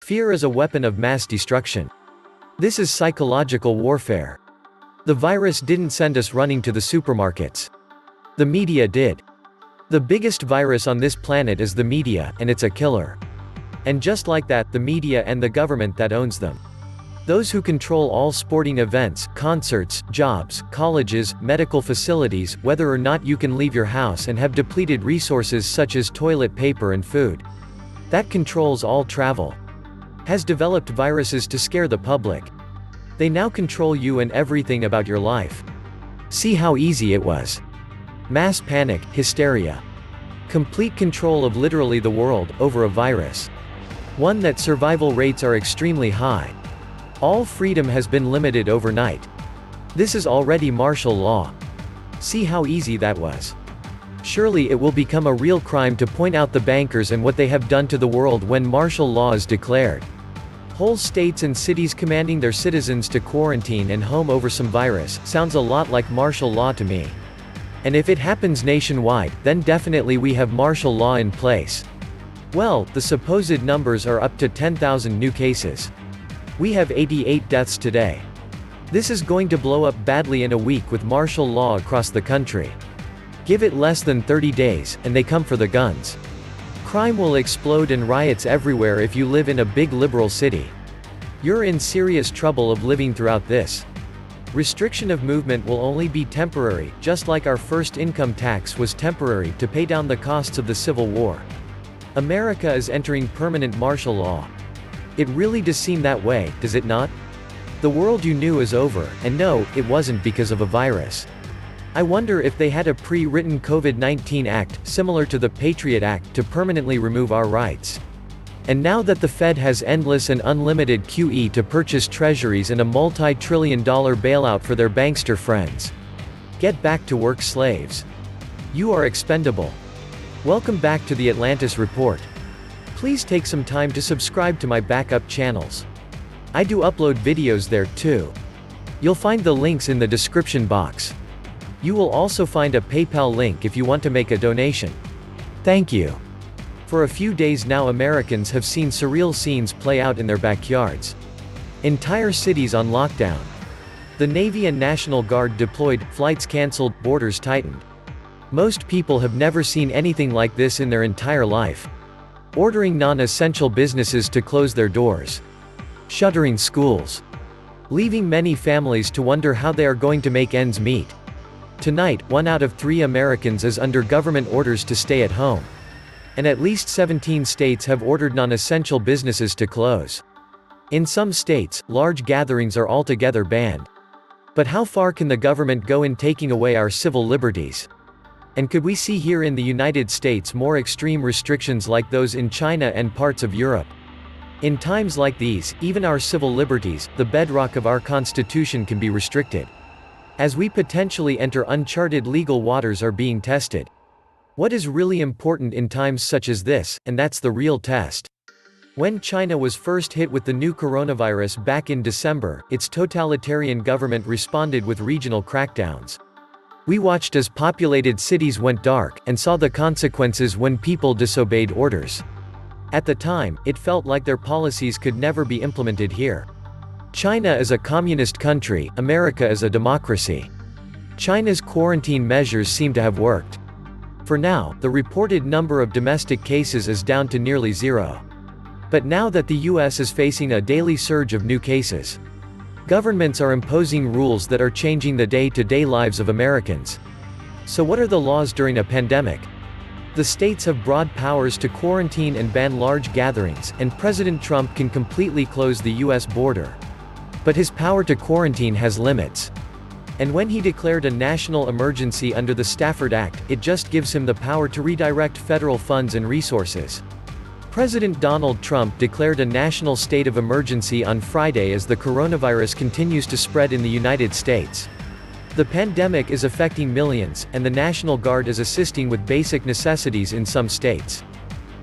Fear is a weapon of mass destruction. This is psychological warfare. The virus didn't send us running to the supermarkets. The media did. The biggest virus on this planet is the media, and it's a killer. And just like that, the media and the government that owns them. Those who control all sporting events, concerts, jobs, colleges, medical facilities, whether or not you can leave your house, and have depleted resources such as toilet paper and food. That controls all travel. Has developed viruses to scare the public. They now control you and everything about your life. See how easy it was. Mass panic, hysteria. Complete control of literally the world, over a virus. One that survival rates are extremely high. All freedom has been limited overnight. This is already martial law. See how easy that was. Surely it will become a real crime to point out the bankers and what they have done to the world when martial law is declared. Whole states and cities commanding their citizens to quarantine and home over some virus, sounds a lot like martial law to me. And if it happens nationwide, then definitely we have martial law in place. Well, the supposed numbers are up to 10,000 new cases. We have 88 deaths today. This is going to blow up badly in a week with martial law across the country. Give it less than 30 days, and they come for the guns. Crime will explode and riots everywhere if you live in a big liberal city. You're in serious trouble of living throughout this. Restriction of movement will only be temporary, just like our first income tax was temporary to pay down the costs of the Civil War. America is entering permanent martial law. It really does seem that way, does it not? The world you knew is over, and no, it wasn't because of a virus. I wonder if they had a pre-written COVID-19 act, similar to the Patriot Act, to permanently remove our rights. And now that the Fed has endless and unlimited QE to purchase treasuries and a multi-trillion-dollar bailout for their bankster friends. Get back to work, slaves. You are expendable. Welcome back to the Atlantis Report. Please take some time to subscribe to my backup channels. I do upload videos there too. You'll find the links in the description box. You will also find a PayPal link if you want to make a donation. Thank you. For a few days now, Americans have seen surreal scenes play out in their backyards. Entire cities on lockdown. The Navy and National Guard deployed, flights canceled, borders tightened. Most people have never seen anything like this in their entire life. Ordering non-essential businesses to close their doors. Shuttering schools. Leaving many families to wonder how they are going to make ends meet. Tonight, 1 out of 3 Americans is under government orders to stay at home. And at least 17 states have ordered non-essential businesses to close. In some states, large gatherings are altogether banned. But how far can the government go in taking away our civil liberties? And could we see here in the United States more extreme restrictions like those in China and parts of Europe? In times like these, even our civil liberties, the bedrock of our Constitution, can be restricted. As we potentially enter uncharted legal waters are being tested. What is really important in times such as this, and that's the real test. When China was first hit with the new coronavirus back in December, its totalitarian government responded with regional crackdowns. We watched as populated cities went dark, and saw the consequences when people disobeyed orders. At the time, it felt like their policies could never be implemented here. China is a communist country, America is a democracy. China's quarantine measures seem to have worked. For now, the reported number of domestic cases is down to nearly 0. But now that the US is facing a daily surge of new cases, governments are imposing rules that are changing the day-to-day lives of Americans. So what are the laws during a pandemic? The states have broad powers to quarantine and ban large gatherings, and President Trump can completely close the US border. But his power to quarantine has limits. And when he declared a national emergency under the Stafford Act, it just gives him the power to redirect federal funds and resources. President Donald Trump declared a national state of emergency on Friday as the coronavirus continues to spread in the United States. The pandemic is affecting millions, and the National Guard is assisting with basic necessities in some states.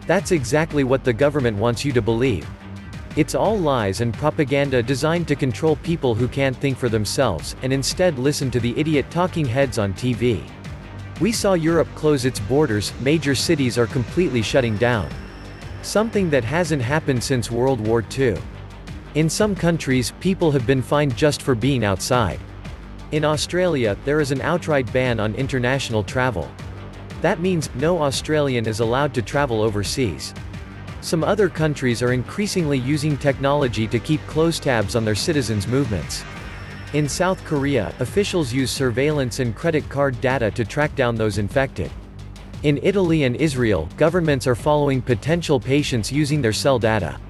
That's exactly what the government wants you to believe. It's all lies and propaganda designed to control people who can't think for themselves, and instead listen to the idiot talking heads on TV. We saw Europe close its borders, major cities are completely shutting down. Something that hasn't happened since World War II. In some countries, people have been fined just for being outside. In Australia, there is an outright ban on international travel. That means, no Australian is allowed to travel overseas. Some other countries are increasingly using technology to keep close tabs on their citizens' movements. In South Korea, officials use surveillance and credit card data to track down those infected. In Italy and Israel, governments are following potential patients using their cell data.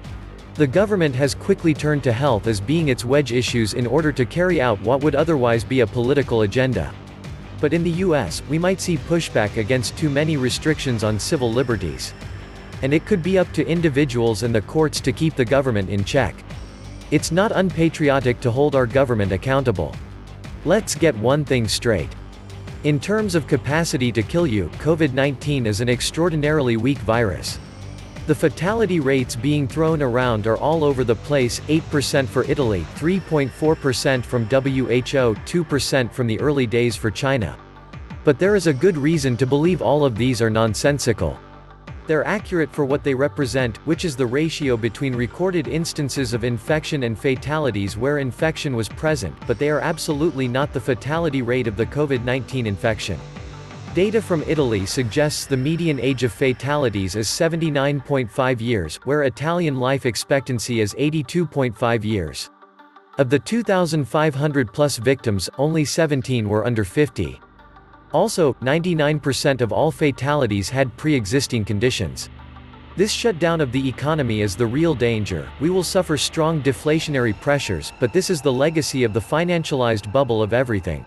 The government has quickly turned to health as being its wedge issues in order to carry out what would otherwise be a political agenda. But in the US, we might see pushback against too many restrictions on civil liberties. And it could be up to individuals and the courts to keep the government in check. It's not unpatriotic to hold our government accountable. Let's get one thing straight. In terms of capacity to kill you, COVID-19 is an extraordinarily weak virus. The fatality rates being thrown around are all over the place: 8% for Italy, 3.4% from WHO, 2% from the early days for China. But there is a good reason to believe all of these are nonsensical. They're accurate for what they represent, which is the ratio between recorded instances of infection and fatalities where infection was present, but they are absolutely not the fatality rate of the COVID-19 infection. Data from Italy suggests the median age of fatalities is 79.5 years, where Italian life expectancy is 82.5 years. Of the 2,500-plus victims, only 17 were under 50. Also, 99% of all fatalities had pre-existing conditions. This shutdown of the economy is the real danger. We will suffer strong deflationary pressures, but this is the legacy of the financialized bubble of everything.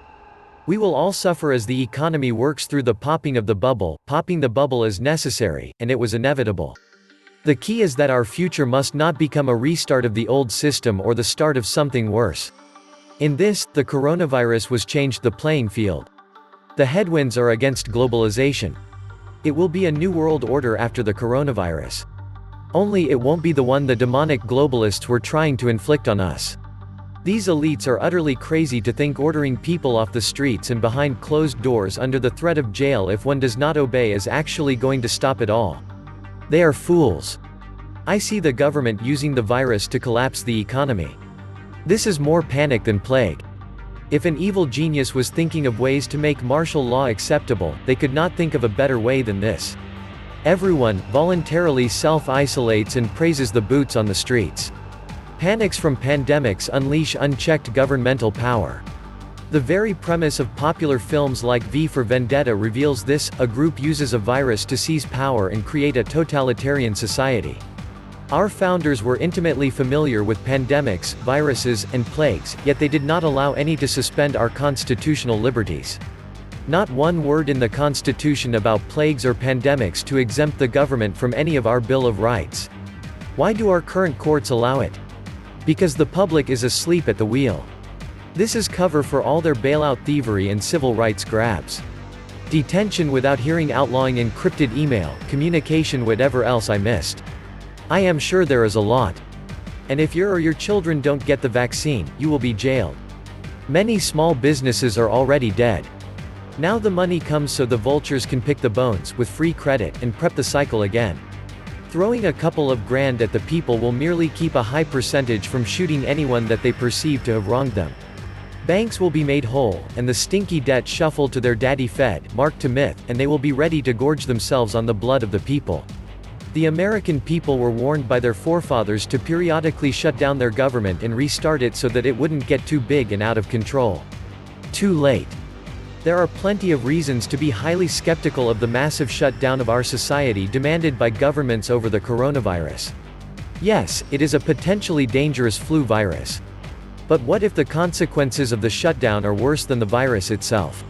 We will all suffer as the economy works through the popping of the bubble. Popping the bubble is necessary, and it was inevitable. The key is that our future must not become a restart of the old system or the start of something worse. In this, the coronavirus was changed the playing field. The headwinds are against globalization. It will be a new world order after the coronavirus. Only it won't be the one the demonic globalists were trying to inflict on us. These elites are utterly crazy to think ordering people off the streets and behind closed doors under the threat of jail if one does not obey is actually going to stop it all. They are fools. I see the government using the virus to collapse the economy. This is more panic than plague. If an evil genius was thinking of ways to make martial law acceptable, they could not think of a better way than this. Everyone voluntarily self-isolates and praises the boots on the streets. Panics from pandemics unleash unchecked governmental power. The very premise of popular films like V for Vendetta reveals this: a group uses a virus to seize power and create a totalitarian society. Our founders were intimately familiar with pandemics, viruses, and plagues, yet they did not allow any to suspend our constitutional liberties. Not one word in the Constitution about plagues or pandemics to exempt the government from any of our Bill of Rights. Why do our current courts allow it? Because the public is asleep at the wheel. This is cover for all their bailout thievery and civil rights grabs. Detention without hearing, outlawing encrypted email, communication, whatever else I missed. I am sure there is a lot. And if you or your children don't get the vaccine, you will be jailed. Many small businesses are already dead. Now the money comes so the vultures can pick the bones, with free credit, and prep the cycle again. Throwing a couple of grand at the people will merely keep a high percentage from shooting anyone that they perceive to have wronged them. Banks will be made whole, and the stinky debt shuffled to their daddy Fed, marked to myth, and they will be ready to gorge themselves on the blood of the people. The American people were warned by their forefathers to periodically shut down their government and restart it so that it wouldn't get too big and out of control. Too late. There are plenty of reasons to be highly skeptical of the massive shutdown of our society demanded by governments over the coronavirus. Yes, it is a potentially dangerous flu virus. But what if the consequences of the shutdown are worse than the virus itself?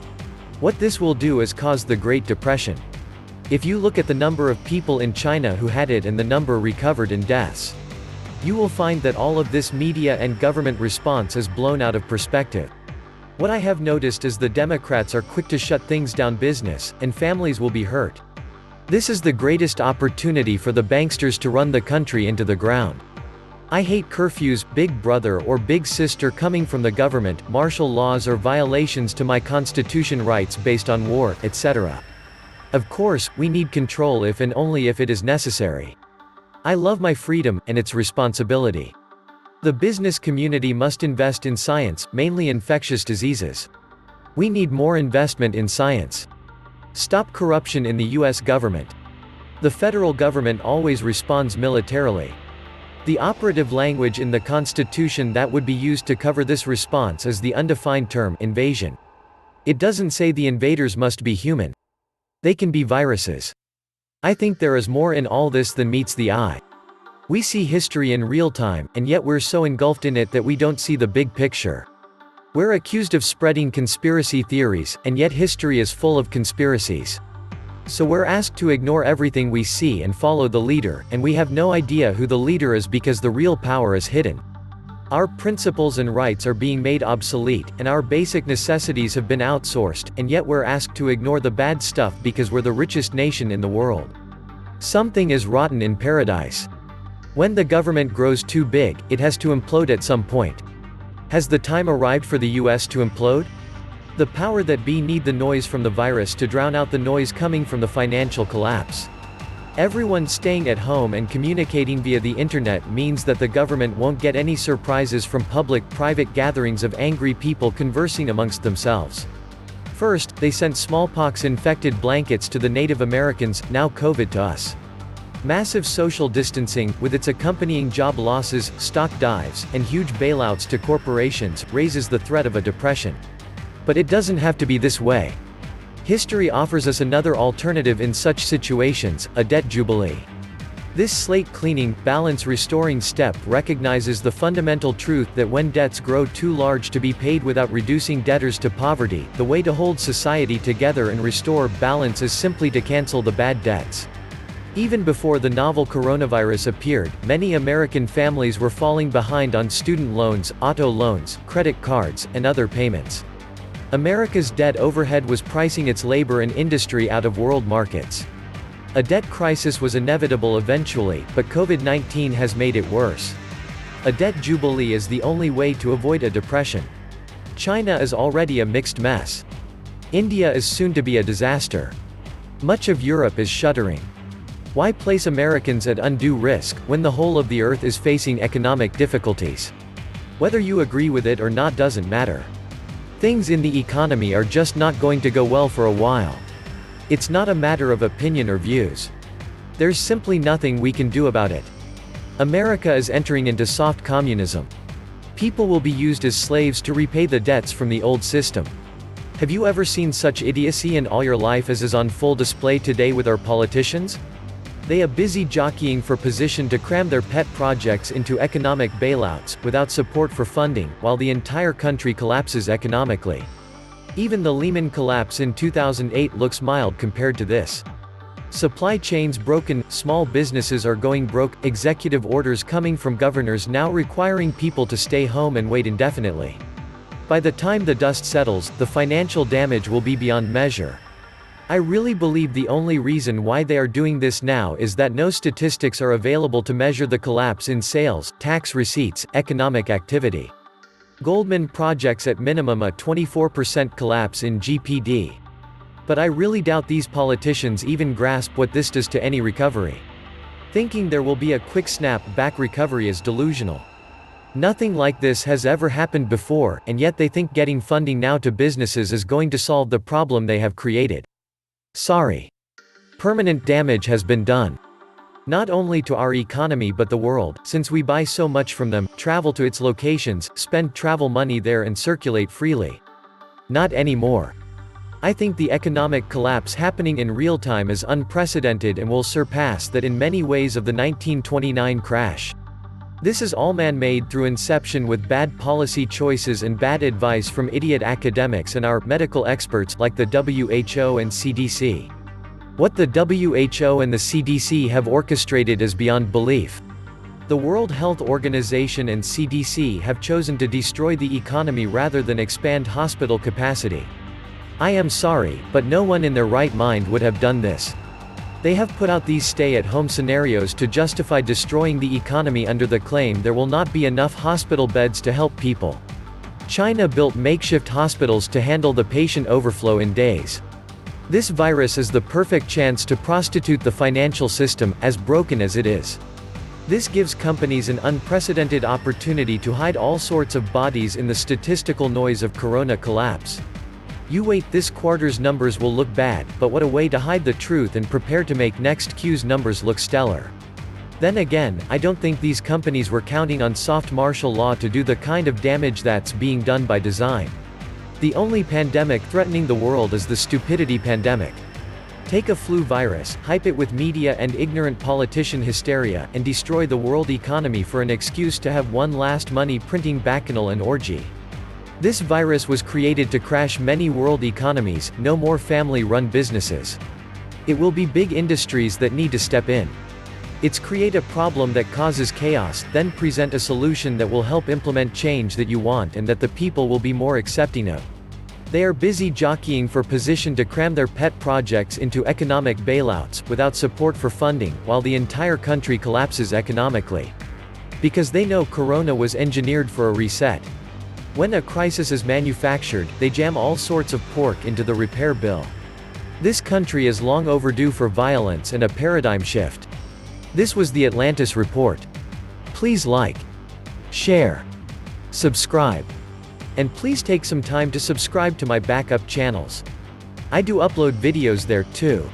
What this will do is cause the Great Depression. If you look at the number of people in China who had it and the number recovered and deaths, you will find that all of this media and government response is blown out of perspective. What I have noticed is the Democrats are quick to shut things down, business, and families will be hurt. This is the greatest opportunity for the banksters to run the country into the ground. I hate curfews, big brother or big sister coming from the government, martial laws or violations to my constitution rights based on war, etc. Of course, we need control if and only if it is necessary. I love my freedom, and its responsibility. The business community must invest in science, mainly infectious diseases. We need more investment in science. Stop corruption in the US government. The federal government always responds militarily. The operative language in the Constitution that would be used to cover this response is the undefined term, invasion. It doesn't say the invaders must be human. They can be viruses. I think there is more in all this than meets the eye. We see history in real time, and yet we're so engulfed in it that we don't see the big picture. We're accused of spreading conspiracy theories, and yet history is full of conspiracies. So we're asked to ignore everything we see and follow the leader, and we have no idea who the leader is because the real power is hidden. Our principles and rights are being made obsolete, and our basic necessities have been outsourced, and yet we're asked to ignore the bad stuff because we're the richest nation in the world. Something is rotten in paradise. When the government grows too big, it has to implode at some point. Has the time arrived for the US to implode? The power that be need the noise from the virus to drown out the noise coming from the financial collapse. Everyone staying at home and communicating via the internet means that the government won't get any surprises from public-private gatherings of angry people conversing amongst themselves. First, they sent smallpox-infected blankets to the Native Americans, now COVID to us. Massive social distancing, with its accompanying job losses, stock dives, and huge bailouts to corporations, raises the threat of a depression. But it doesn't have to be this way. History offers us another alternative in such situations, a debt jubilee. This slate-cleaning, balance-restoring step recognizes the fundamental truth that when debts grow too large to be paid without reducing debtors to poverty, the way to hold society together and restore balance is simply to cancel the bad debts. Even before the novel coronavirus appeared, many American families were falling behind on student loans, auto loans, credit cards, and other payments. America's debt overhead was pricing its labor and industry out of world markets. A debt crisis was inevitable eventually, but COVID-19 has made it worse. A debt jubilee is the only way to avoid a depression. China is already a mixed mess. India is soon to be a disaster. Much of Europe is shuddering. Why place Americans at undue risk, when the whole of the earth is facing economic difficulties? Whether you agree with it or not doesn't matter. Things in the economy are just not going to go well for a while. It's not a matter of opinion or views. There's simply nothing we can do about it. America is entering into soft communism. People will be used as slaves to repay the debts from the old system. Have you ever seen such idiocy in all your life as is on full display today with our politicians? They are busy jockeying for position to cram their pet projects into economic bailouts, without support for funding, while the entire country collapses economically. Even the Lehman collapse in 2008 looks mild compared to this. Supply chains broken, small businesses are going broke, executive orders coming from governors now requiring people to stay home and wait indefinitely. By the time the dust settles, the financial damage will be beyond measure. I really believe the only reason why they are doing this now is that no statistics are available to measure the collapse in sales, tax receipts, economic activity. Goldman projects at minimum a 24% collapse in GDP. But I really doubt these politicians even grasp what this does to any recovery. Thinking there will be a quick snap-back recovery is delusional. Nothing like this has ever happened before, and yet they think getting funding now to businesses is going to solve the problem they have created. Sorry. Permanent damage has been done. Not only to our economy but the world, since we buy so much from them, travel to its locations, spend travel money there and circulate freely. Not anymore. I think the economic collapse happening in real time is unprecedented and will surpass that in many ways of the 1929 crash. This is all man-made through inception with bad policy choices and bad advice from idiot academics and our medical experts like the WHO and CDC. What the WHO and the CDC have orchestrated is beyond belief. The World Health Organization and CDC have chosen to destroy the economy rather than expand hospital capacity. I am sorry, but no one in their right mind would have done this. They have put out these stay-at-home scenarios to justify destroying the economy under the claim there will not be enough hospital beds to help people. China built makeshift hospitals to handle the patient overflow in days. This virus is the perfect chance to prostitute the financial system, as broken as it is. This gives companies an unprecedented opportunity to hide all sorts of bodies in the statistical noise of corona collapse. You wait, this quarter's numbers will look bad, but what a way to hide the truth and prepare to make next Q's numbers look stellar. Then again, I don't think these companies were counting on soft martial law to do the kind of damage that's being done by design. The only pandemic threatening the world is the stupidity pandemic. Take a flu virus, hype it with media and ignorant politician hysteria, and destroy the world economy for an excuse to have one last money-printing bacchanal and orgy. This virus was created to crash many world economies, no more family-run businesses. It will be big industries that need to step in. It's create a problem that causes chaos, then present a solution that will help implement change that you want and that the people will be more accepting of. They are busy jockeying for position to cram their pet projects into economic bailouts, without support for funding, while the entire country collapses economically. Because they know Corona was engineered for a reset. When a crisis is manufactured, they jam all sorts of pork into the repair bill. This country is long overdue for violence and a paradigm shift. This was the Atlantis report. Please like, share, subscribe. And please take some time to subscribe to my backup channels. I do upload videos there too.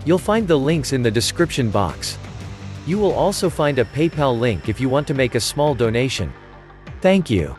You'll find the links in the description box. You will also find a PayPal link if you want to make a small donation. Thank you.